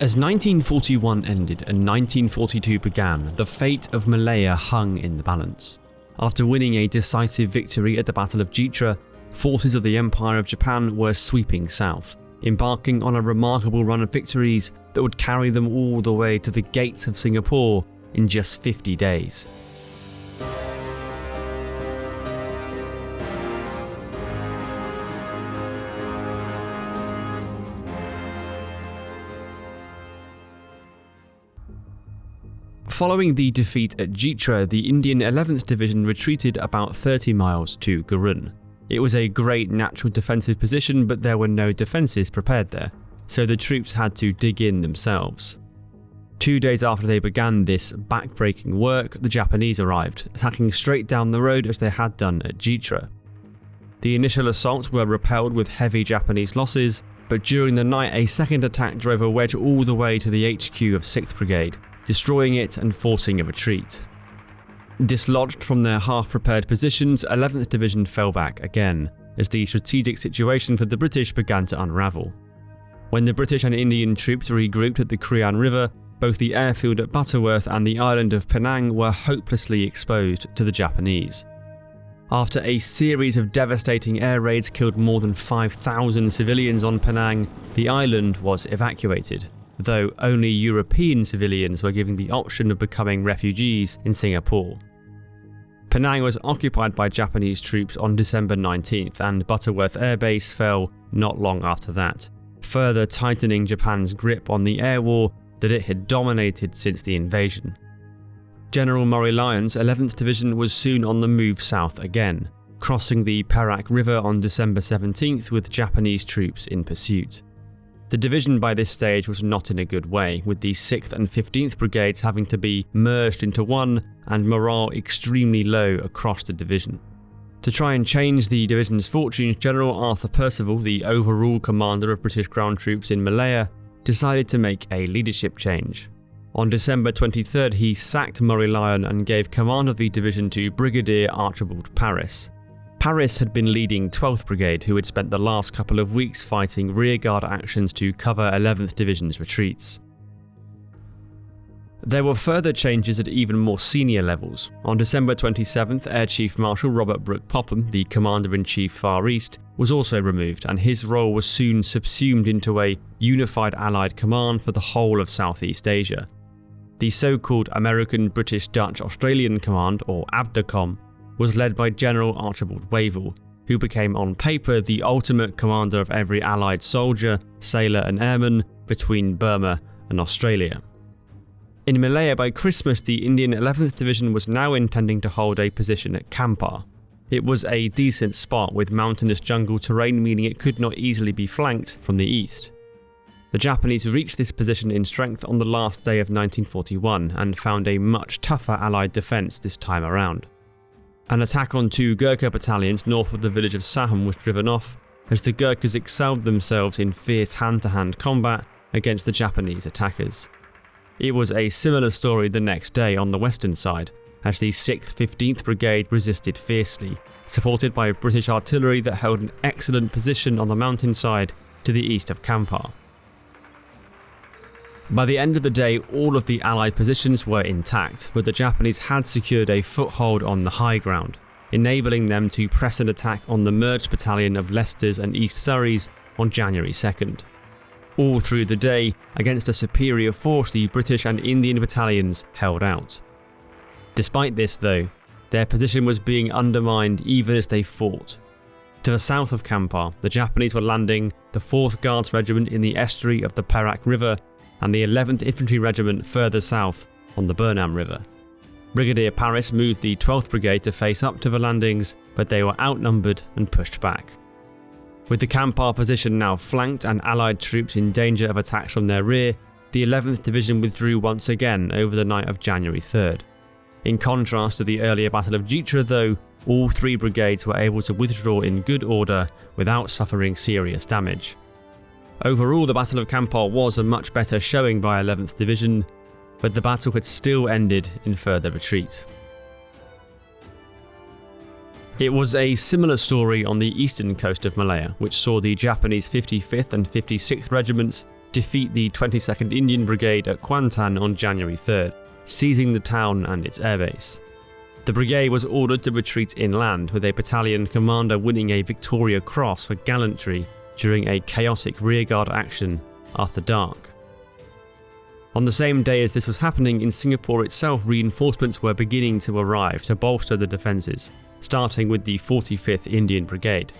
As 1941 ended and 1942 began, the fate of Malaya hung in the balance. After winning a decisive victory at the Battle of Jitra, forces of the Empire of Japan were sweeping south, embarking on a remarkable run of victories that would carry them all the way to the gates of Singapore in just 50 days. Following the defeat at Jitra, the Indian 11th Division retreated about 30 miles to Gurun. It was a great natural defensive position, but there were no defences prepared there, so the troops had to dig in themselves. 2 days after they began this backbreaking work, the Japanese arrived, attacking straight down the road as they had done at Jitra. The initial assaults were repelled with heavy Japanese losses, but during the night a second attack drove a wedge all the way to the HQ of 6th Brigade, destroying it and forcing a retreat. Dislodged from their half-prepared positions, 11th Division fell back again, as the strategic situation for the British began to unravel. When the British and Indian troops regrouped at the Crian River, both the airfield at Butterworth and the island of Penang were hopelessly exposed to the Japanese. After a series of devastating air raids killed more than 5,000 civilians on Penang, the island was evacuated, though only European civilians were given the option of becoming refugees in Singapore. Penang was occupied by Japanese troops on December 19th, and Butterworth Air Base fell not long after that, further tightening Japan's grip on the air war that it had dominated since the invasion. General Murray Lyon's 11th Division was soon on the move south again, crossing the Perak River on December 17th with Japanese troops in pursuit. The division by this stage was not in a good way, with the 6th and 15th Brigades having to be merged into one and morale extremely low across the division. To try and change the division's fortunes, General Arthur Percival, the overall commander of British ground troops in Malaya, decided to make a leadership change. On December 23rd, he sacked Murray Lyon and gave command of the division to Brigadier Archibald Paris. Paris had been leading 12th Brigade, who had spent the last couple of weeks fighting rearguard actions to cover 11th Division's retreats. There were further changes at even more senior levels. On December 27th, Air Chief Marshal Robert Brooke Popham, the Commander-in-Chief Far East, was also removed, and his role was soon subsumed into a unified Allied command for the whole of Southeast Asia. The so-called American, British, Dutch, Australian Command, or ABDACOM, was led by General Archibald Wavell, who became on paper the ultimate commander of every Allied soldier, sailor and airman between Burma and Australia. In Malaya by Christmas, the Indian 11th Division was now intending to hold a position at Kampar. It was a decent spot with mountainous jungle terrain, meaning it could not easily be flanked from the east. The Japanese reached this position in strength on the last day of 1941 and found a much tougher Allied defence this time around. An attack on 2 Gurkha battalions north of the village of Saham was driven off, as the Gurkhas excelled themselves in fierce hand-to-hand combat against the Japanese attackers. It was a similar story the next day on the western side, as the 6th 15th Brigade resisted fiercely, supported by British artillery that held an excellent position on the mountainside to the east of Kampar. By the end of the day, all of the Allied positions were intact, but the Japanese had secured a foothold on the high ground, enabling them to press an attack on the merged battalion of Leicesters and East Surreys on January 2nd. All through the day, against a superior force, the British and Indian battalions held out. Despite this though, their position was being undermined even as they fought. To the south of Kampar, the Japanese were landing the 4th Guards Regiment in the estuary of the Perak River and the 11th Infantry Regiment further south on the Burnham River. Brigadier Paris moved the 12th Brigade to face up to the landings, but they were outnumbered and pushed back. With the Kampar position now flanked and Allied troops in danger of attacks from their rear, the 11th Division withdrew once again over the night of January 3rd. In contrast to the earlier Battle of Jitra though, all 3 brigades were able to withdraw in good order without suffering serious damage. Overall, the Battle of Kampar was a much better showing by 11th Division, but the battle had still ended in further retreat. It was a similar story on the eastern coast of Malaya, which saw the Japanese 55th and 56th Regiments defeat the 22nd Indian Brigade at Kuantan on January 3rd, seizing the town and its airbase. The brigade was ordered to retreat inland, with a battalion commander winning a Victoria Cross for gallantry during a chaotic rearguard action after dark. On the same day as this was happening, in Singapore itself, reinforcements were beginning to arrive to bolster the defences, starting with the 45th Indian Brigade.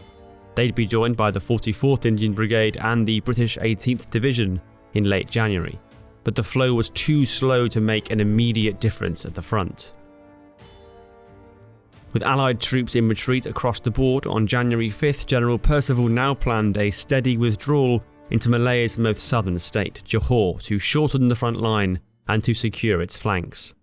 They'd be joined by the 44th Indian Brigade and the British 18th Division in late January, but the flow was too slow to make an immediate difference at the front. With Allied troops in retreat across the board, on January 5th, General Percival now planned a steady withdrawal into Malay's most southern state, Johor, to shorten the front line and to secure its flanks.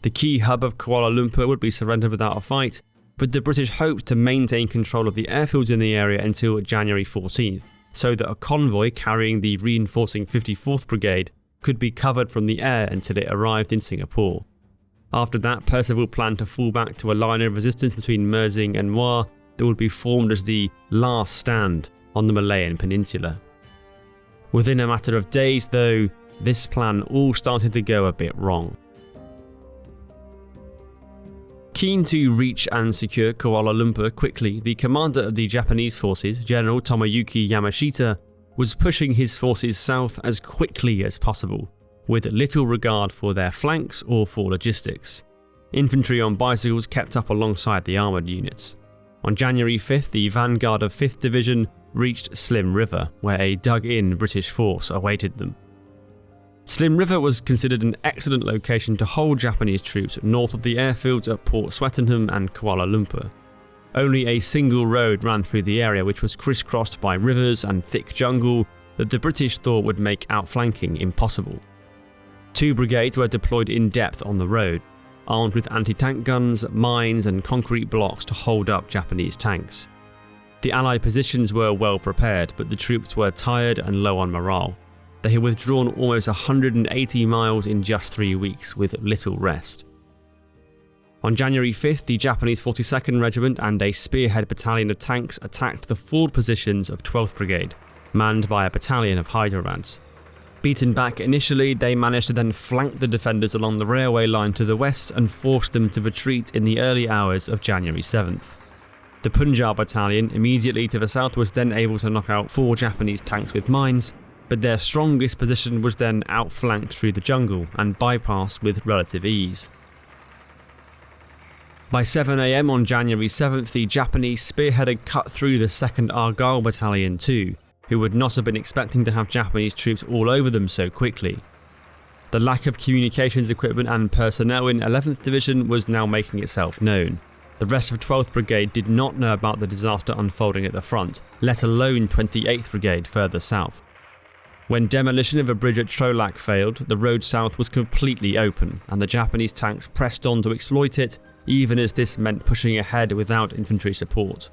The key hub of Kuala Lumpur would be surrendered without a fight, but the British hoped to maintain control of the airfields in the area until January 14th, so that a convoy carrying the reinforcing 54th Brigade could be covered from the air until it arrived in Singapore. After that, Percival planned to fall back to a line of resistance between Mersing and Muar that would be formed as the last stand on the Malayan Peninsula. Within a matter of days, though, this plan all started to go a bit wrong. Keen to reach and secure Kuala Lumpur quickly, the commander of the Japanese forces, General Tomoyuki Yamashita, was pushing his forces south as quickly as possible, with little regard for their flanks or for logistics. Infantry on bicycles kept up alongside the armoured units. On January 5th, the vanguard of 5th Division reached Slim River, where a dug-in British force awaited them. Slim River was considered an excellent location to hold Japanese troops north of the airfields at Port Swettenham and Kuala Lumpur. Only a single road ran through the area, which was crisscrossed by rivers and thick jungle that the British thought would make outflanking impossible. 2 brigades were deployed in depth on the road, armed with anti-tank guns, mines and concrete blocks to hold up Japanese tanks. The Allied positions were well prepared, but the troops were tired and low on morale. They had withdrawn almost 180 miles in just 3 weeks, with little rest. On January 5th, the Japanese 42nd Regiment and a spearhead battalion of tanks attacked the forward positions of 12th Brigade, manned by a battalion of Hyderabad. Beaten back initially, they managed to then flank the defenders along the railway line to the west and forced them to retreat in the early hours of January 7th. The Punjab battalion immediately to the south was then able to knock out 4 Japanese tanks with mines, but their strongest position was then outflanked through the jungle and bypassed with relative ease. By 7 AM on January 7th, the Japanese spearhead had cut through the 2nd Argyll Battalion too, who would not have been expecting to have Japanese troops all over them so quickly. The lack of communications equipment and personnel in 11th Division was now making itself known. The rest of 12th Brigade did not know about the disaster unfolding at the front, let alone 28th Brigade further south. When demolition of a bridge at Trolac failed, the road south was completely open, and the Japanese tanks pressed on to exploit it, even as this meant pushing ahead without infantry support.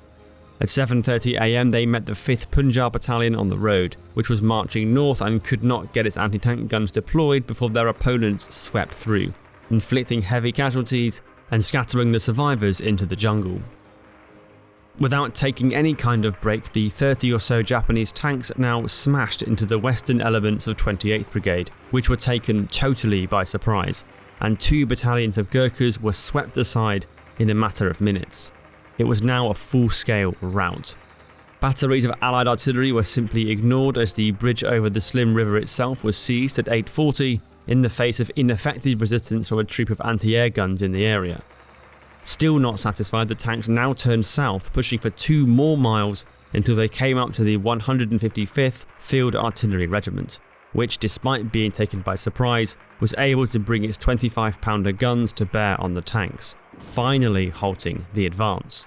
At 7:30 AM they met the 5th Punjab Battalion on the road, which was marching north and could not get its anti-tank guns deployed before their opponents swept through, inflicting heavy casualties and scattering the survivors into the jungle. Without taking any kind of break, the 30 or so Japanese tanks now smashed into the western elements of 28th Brigade, which were taken totally by surprise, and 2 battalions of Gurkhas were swept aside in a matter of minutes. It was now a full-scale rout. Batteries of Allied artillery were simply ignored as the bridge over the Slim River itself was seized at 8:40 in the face of ineffective resistance from a troop of anti-air guns in the area. Still not satisfied, the tanks now turned south, pushing for 2 more miles until they came up to the 155th Field Artillery Regiment, which, despite being taken by surprise, was able to bring its 25-pounder guns to bear on the tanks, finally halting the advance.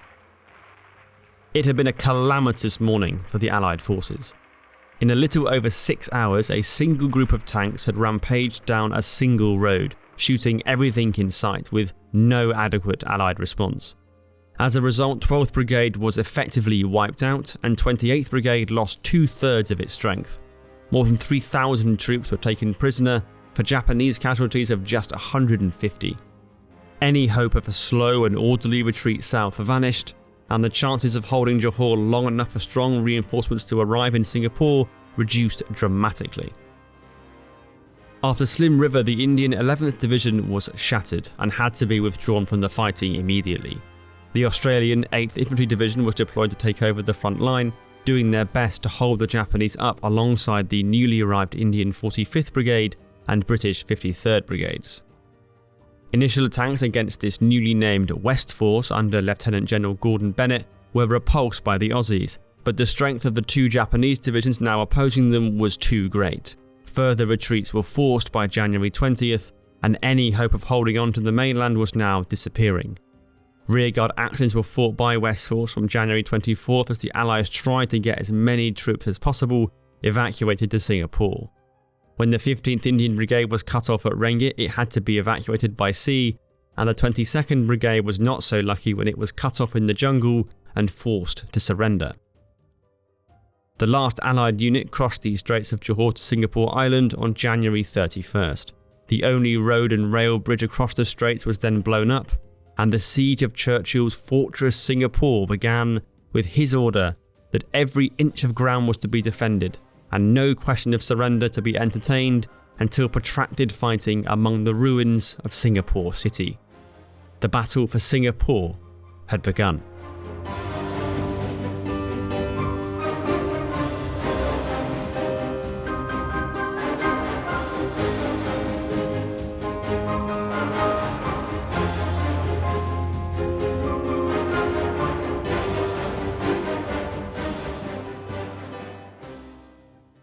It had been a calamitous morning for the Allied forces. In a little over 6 hours, a single group of tanks had rampaged down a single road, shooting everything in sight with no adequate Allied response. As a result, 12th Brigade was effectively wiped out, and 28th Brigade lost 2/3 of its strength. More than 3,000 troops were taken prisoner for Japanese casualties of just 150. Any hope of a slow and orderly retreat south vanished, and the chances of holding Johor long enough for strong reinforcements to arrive in Singapore reduced dramatically. After Slim River, the Indian 11th Division was shattered and had to be withdrawn from the fighting immediately. The Australian 8th Infantry Division was deployed to take over the front line, doing their best to hold the Japanese up alongside the newly arrived Indian 45th Brigade and British 53rd Brigades. Initial attacks against this newly named West Force under Lieutenant General Gordon Bennett were repulsed by the Aussies, but the strength of the two Japanese divisions now opposing them was too great. Further retreats were forced by January 20th, and any hope of holding on to the mainland was now disappearing. Rearguard actions were fought by West Force from January 24th as the Allies tried to get as many troops as possible evacuated to Singapore. When the 15th Indian Brigade was cut off at Rengit, it had to be evacuated by sea, and the 22nd Brigade was not so lucky when it was cut off in the jungle and forced to surrender. The last Allied unit crossed the Straits of Johor to Singapore Island on January 31st. The only road and rail bridge across the straits was then blown up, and the siege of Churchill's fortress Singapore began with his order that every inch of ground was to be defended, and no question of surrender to be entertained until protracted fighting among the ruins of Singapore City. The battle for Singapore had begun.